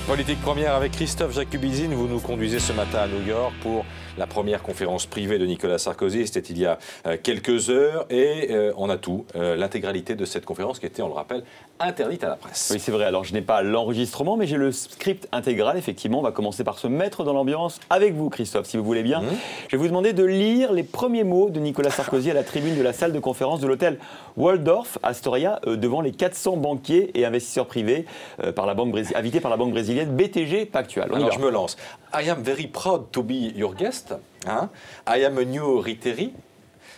Politique première avec Christophe Jacubizine. Vous nous conduisez ce matin à New York pour la première conférence privée de Nicolas Sarkozy. C'était il y a quelques heures et on a tout, l'intégralité de cette conférence qui était, on le rappelle, interdite à la presse. Oui, c'est vrai. Alors, je n'ai pas l'enregistrement, mais j'ai le script intégral. Effectivement, on va commencer par se mettre dans l'ambiance avec vous, Christophe, si vous voulez bien. Je vais vous demander de lire les premiers mots de Nicolas Sarkozy à la tribune de la salle de conférence de l'hôtel Waldorf Astoria devant les 400 banquiers et investisseurs privés invités par la banque brésilienne BTG Pactual. Alors, je me lance. I am very proud to be your guest. I am a new Ritteri.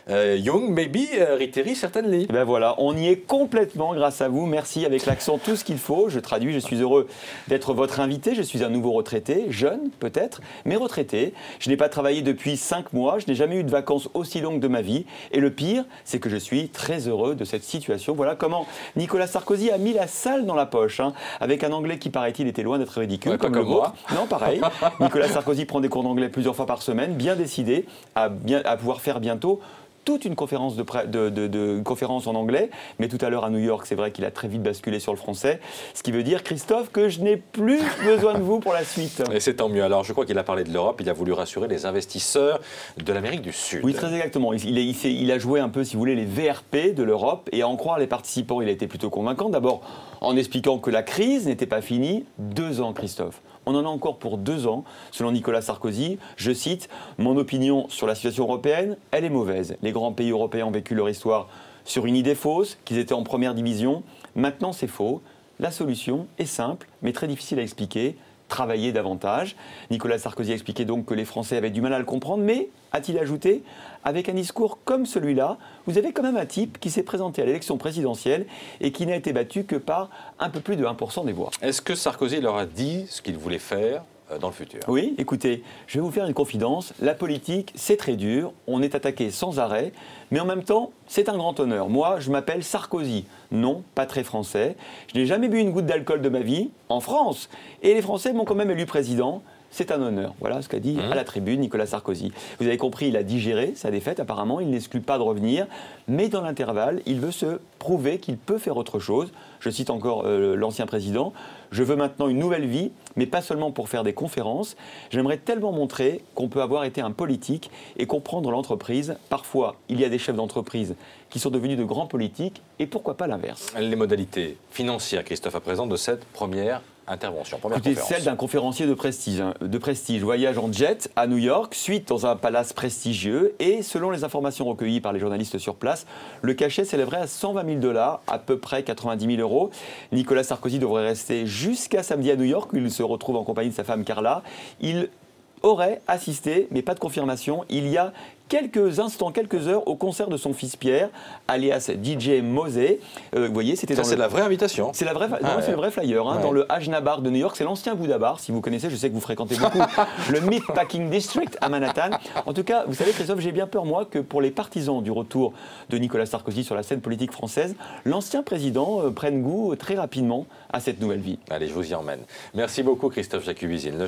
Young, maybe, Ritteri, certainly. Ben voilà, on y est complètement grâce à vous. Merci, avec l'accent, tout ce qu'il faut. Je traduis, je suis heureux d'être votre invité. Je suis un nouveau retraité, jeune peut-être, mais retraité. Je n'ai pas travaillé depuis 5 mois. Je n'ai jamais eu de vacances aussi longues de ma vie. Et le pire, c'est que je suis très heureux de cette situation. Voilà comment Nicolas Sarkozy a mis la salle dans la poche, avec un anglais qui, paraît-il, était loin d'être ridicule. Ouais, comme le moi. Non, pareil. Nicolas Sarkozy prend des cours d'anglais plusieurs fois par semaine, bien décidé à pouvoir faire bientôt toute une conférence, conférence en anglais, mais tout à l'heure à New York, c'est vrai qu'il a très vite basculé sur le français, ce qui veut dire, Christophe, que je n'ai plus besoin de vous pour la suite. Et c'est tant mieux. Alors, je crois qu'il a parlé de l'Europe, il a voulu rassurer les investisseurs de l'Amérique du Sud. Oui, très exactement. Il a joué un peu, si vous voulez, les VRP de l'Europe, et à en croire les participants, il a été plutôt convaincant. D'abord, en expliquant que la crise n'était pas finie. 2 ans, Christophe. On en a encore pour 2 ans, selon Nicolas Sarkozy. Je cite, « Mon opinion sur la situation européenne, elle est mauvaise. Les grands pays européens ont vécu leur histoire sur une idée fausse, qu'ils étaient en première division. Maintenant, c'est faux. La solution est simple, mais très difficile à expliquer. Travailler davantage. » Nicolas Sarkozy a expliqué donc que les Français avaient du mal à le comprendre, mais, a-t-il ajouté, avec un discours comme celui-là, vous avez quand même un type qui s'est présenté à l'élection présidentielle et qui n'a été battu que par un peu plus de 1% des voix. Est-ce que Sarkozy leur a dit ce qu'il voulait faire dans le futur? Oui, écoutez, je vais vous faire une confidence. La politique, c'est très dur, on est attaqué sans arrêt, mais en même temps, c'est un grand honneur. Moi, je m'appelle Sarkozy. Non, pas très français. Je n'ai jamais bu une goutte d'alcool de ma vie, en France. Et les Français m'ont quand même élu président. C'est un honneur. Voilà ce qu'a dit à la tribune Nicolas Sarkozy. Vous avez compris, il a digéré sa défaite. Apparemment, il n'exclut pas de revenir. Mais dans l'intervalle, il veut se prouver qu'il peut faire autre chose. Je cite encore l'ancien président. « Je veux maintenant une nouvelle vie, mais pas seulement pour faire des conférences. J'aimerais tellement montrer qu'on peut avoir été un politique et comprendre l'entreprise. Parfois, il y a des chefs d'entreprise qui sont devenus de grands politiques. Et pourquoi pas l'inverse ?» Les modalités financières, Christophe, à présent, de cette première intervention, Écoutez, celle d'un conférencier de prestige. Voyage en jet à New York, suite dans un palace prestigieux. Et selon les informations recueillies par les journalistes sur place, le cachet s'élèverait à 120 000 $, à peu près 90 000 €. Nicolas Sarkozy devrait rester jusqu'à samedi à New York, où il se retrouve en compagnie de sa femme Carla. Il aurait assisté, mais pas de confirmation, il y a quelques instants, quelques heures, au concert de son fils Pierre, alias DJ Mosé. Vous voyez, c'était c'est la vraie invitation. C'est c'est le vrai flyer, dans le Ajna Bar de New York. C'est l'ancien Bouddha Bar, si vous connaissez, je sais que vous fréquentez beaucoup le Meatpacking District à Manhattan. En tout cas, vous savez, Christophe, j'ai bien peur, moi, que pour les partisans du retour de Nicolas Sarkozy sur la scène politique française, l'ancien président prenne goût très rapidement à cette nouvelle vie. Allez, je vous y emmène. Merci beaucoup, Christophe Jacubizine.